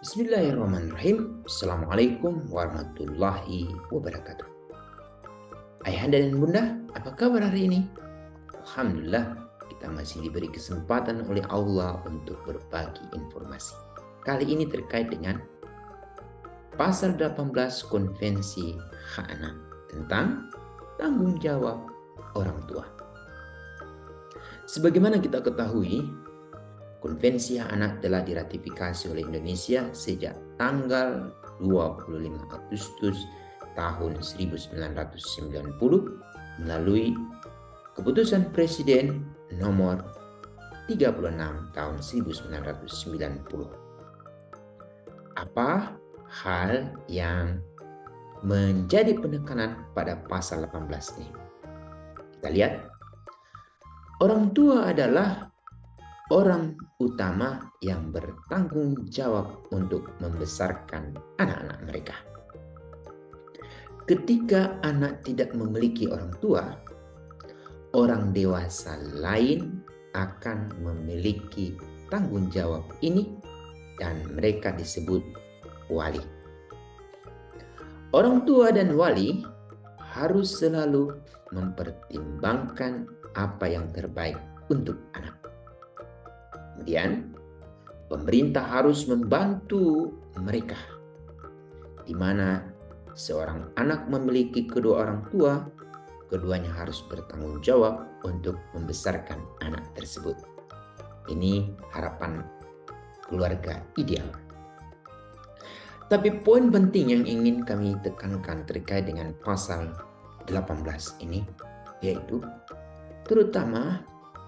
Bismillahirrahmanirrahim. Assalamualaikum warahmatullahi wabarakatuh. Ayahanda dan bunda, apa kabar hari ini? Alhamdulillah, kita masih diberi kesempatan oleh Allah untuk berbagi informasi. Kali ini terkait dengan Pasal 18 Konvensi Hak Anak tentang tanggung jawab orang tua. Sebagaimana kita ketahui, Konvensi Hak Anak telah diratifikasi oleh Indonesia sejak tanggal 25 Agustus tahun 1990 melalui Keputusan Presiden nomor 36 tahun 1990. Apa hal yang menjadi penekanan pada pasal 18 ini? Kita lihat, orang tua adalah orang utama yang bertanggung jawab untuk membesarkan anak-anak mereka. Ketika anak tidak memiliki orang tua, orang dewasa lain akan memiliki tanggung jawab ini dan mereka disebut wali. Orang tua dan wali harus selalu mempertimbangkan apa yang terbaik untuk anak. Kemudian, pemerintah harus membantu mereka, di mana seorang anak memiliki kedua orang tua, keduanya harus bertanggung jawab untuk membesarkan anak tersebut. Ini harapan keluarga ideal. Tapi poin penting yang ingin kami tekankan terkait dengan pasal 18 ini, yaitu terutama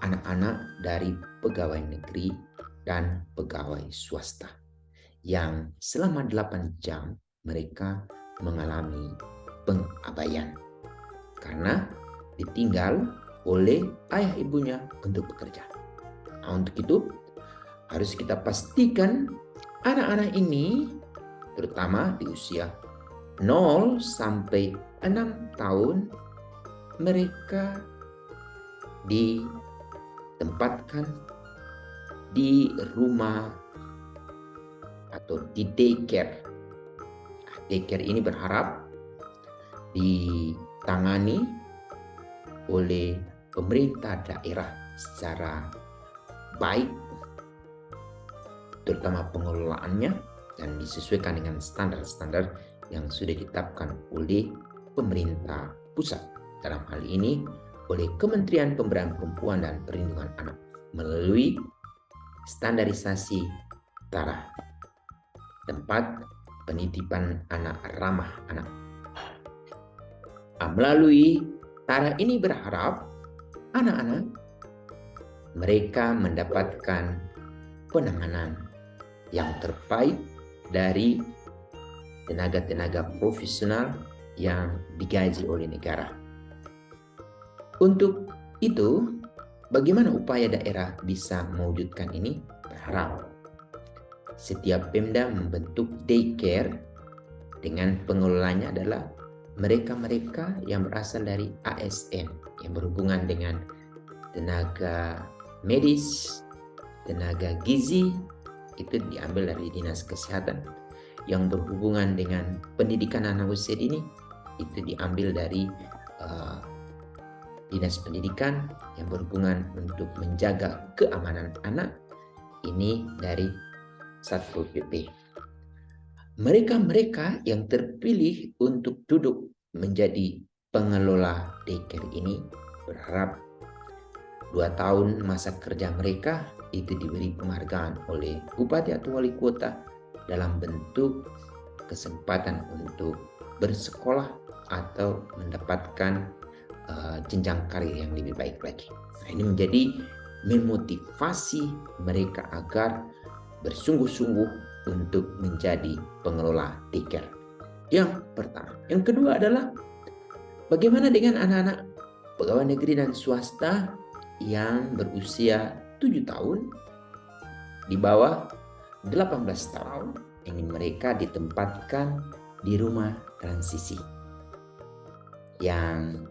anak-anak dari pegawai negeri dan pegawai swasta yang selama 8 jam mereka mengalami pengabaian karena ditinggal oleh ayah ibunya untuk bekerja. Nah, untuk itu harus kita pastikan anak-anak ini terutama di usia 0 sampai 6 tahun mereka ditempatkan di rumah atau di daycare. Daycare ini berharap ditangani oleh pemerintah daerah secara baik, terutama pengelolaannya, dan disesuaikan dengan standar-standar yang sudah ditetapkan oleh pemerintah pusat. Dalam hal ini oleh Kementerian Pemberdayaan Perempuan dan Perlindungan Anak melalui standarisasi TARA, tempat penitipan anak ramah anak. Melalui TARA ini berharap anak-anak mereka mendapatkan penanganan yang terbaik dari tenaga-tenaga profesional yang digaji oleh negara. Untuk itu, bagaimana upaya daerah bisa mewujudkan ini? Berharap setiap Pemda membentuk daycare dengan pengelolanya adalah mereka-mereka yang berasal dari ASN yang berhubungan dengan tenaga medis, tenaga gizi, itu diambil dari Dinas Kesehatan. Yang berhubungan dengan pendidikan anak usia dini, itu diambil dari Dinas Pendidikan. Yang berhubungan untuk menjaga keamanan anak, ini dari Satpol PP. Mereka-mereka yang terpilih untuk duduk menjadi pengelola daycare ini berharap 2 tahun masa kerja mereka itu diberi penghargaan oleh bupati atau wali kota dalam bentuk kesempatan untuk bersekolah atau mendapatkan jenjang karir yang lebih baik lagi. Nah, ini menjadi memotivasi mereka agar bersungguh-sungguh untuk menjadi pengelola daycare. Yang pertama. Yang kedua adalah bagaimana dengan anak-anak pegawai negeri dan swasta yang berusia 7 tahun di bawah 18 tahun, ingin mereka ditempatkan di rumah transisi yang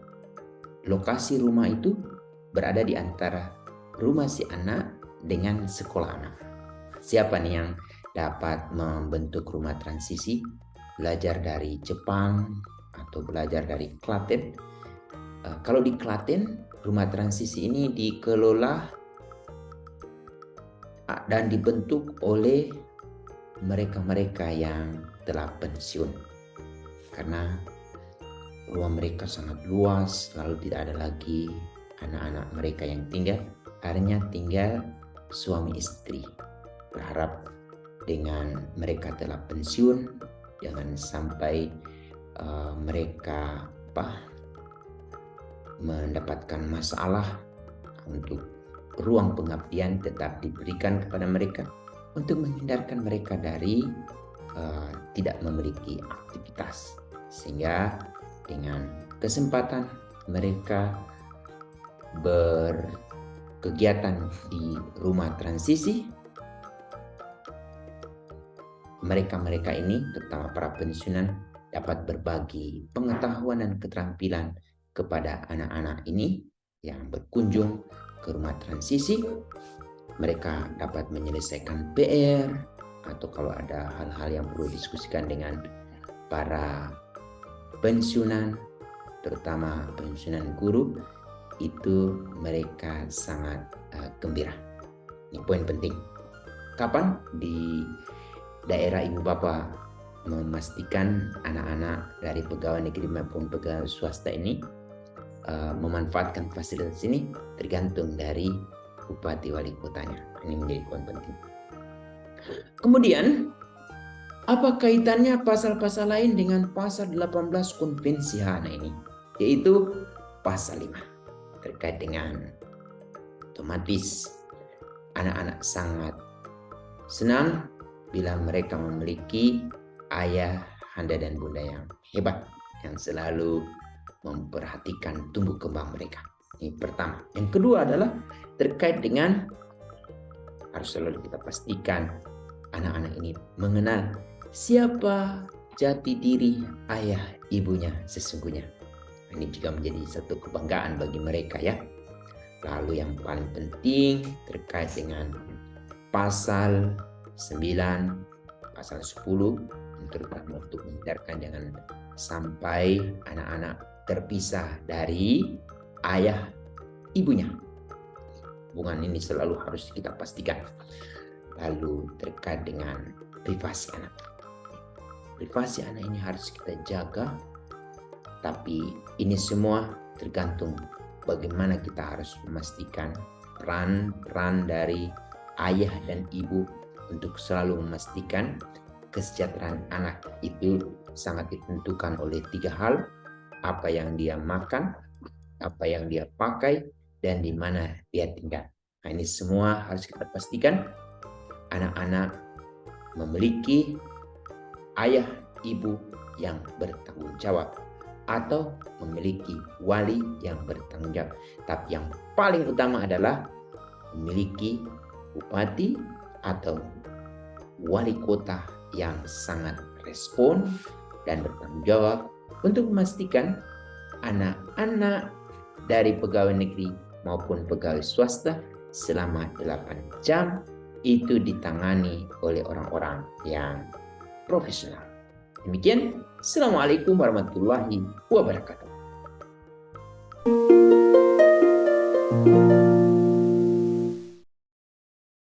lokasi rumah itu berada di antara rumah si anak dengan sekolah anak. Siapa nih yang dapat membentuk rumah transisi? Belajar dari Jepang atau belajar dari Klaten? Kalau di Klaten, rumah transisi ini dikelola dan dibentuk oleh mereka-mereka yang telah pensiun. Karena rumah mereka sangat luas, lalu tidak ada lagi anak-anak mereka yang tinggal, hanya tinggal suami istri. Berharap dengan mereka telah pensiun, jangan sampai mereka mendapatkan masalah. Untuk ruang pengabdian tetap diberikan kepada mereka untuk menghindarkan mereka dari tidak memiliki aktivitas, sehingga dengan kesempatan mereka berkegiatan di rumah transisi, mereka ini terutama para pensiunan dapat berbagi pengetahuan dan keterampilan kepada anak-anak ini yang berkunjung ke rumah transisi. Mereka dapat menyelesaikan PR, atau kalau ada hal-hal yang perlu diskusikan dengan para pensiunan, terutama pensiunan guru, itu mereka sangat gembira. Ini poin penting. Kapan di daerah ibu bapak memastikan anak-anak dari pegawai negeri maupun pegawai swasta ini memanfaatkan fasilitas ini tergantung dari bupati wali kotanya. Ini menjadi poin penting. Kemudian, apa kaitannya pasal-pasal lain dengan pasal 18 Konvensi HANA ini? Yaitu pasal 5 terkait dengan otomatis anak-anak sangat senang bila mereka memiliki ayah, anda dan bunda yang hebat, yang selalu memperhatikan tumbuh kembang mereka. Ini pertama. Yang kedua adalah terkait dengan harus selalu kita pastikan anak-anak ini mengenal siapa jati diri ayah ibunya sesungguhnya. Ini juga menjadi satu kebanggaan bagi mereka ya. Lalu yang paling penting terkait dengan pasal 9, pasal 10, terutama untuk menghindarkan jangan sampai anak-anak terpisah dari ayah ibunya. Hubungan ini selalu harus kita pastikan. Lalu terkait dengan privasi anak. Privasi anak ini harus kita jaga, tapi ini semua tergantung bagaimana kita harus memastikan peran dari ayah dan ibu untuk selalu memastikan kesejahteraan anak itu sangat ditentukan oleh 3 hal. Apa yang dia makan, apa yang dia pakai, dan di mana dia tinggal. Nah, ini semua harus kita pastikan anak-anak memiliki ayah ibu yang bertanggung jawab atau memiliki wali yang bertanggung jawab. Tapi yang paling utama adalah memiliki bupati atau wali kota yang sangat respon dan bertanggung jawab untuk memastikan anak-anak dari pegawai negeri maupun pegawai swasta selama 8 jam itu ditangani oleh orang-orang yang profesional. Demikian, Assalamualaikum warahmatullahi wabarakatuh.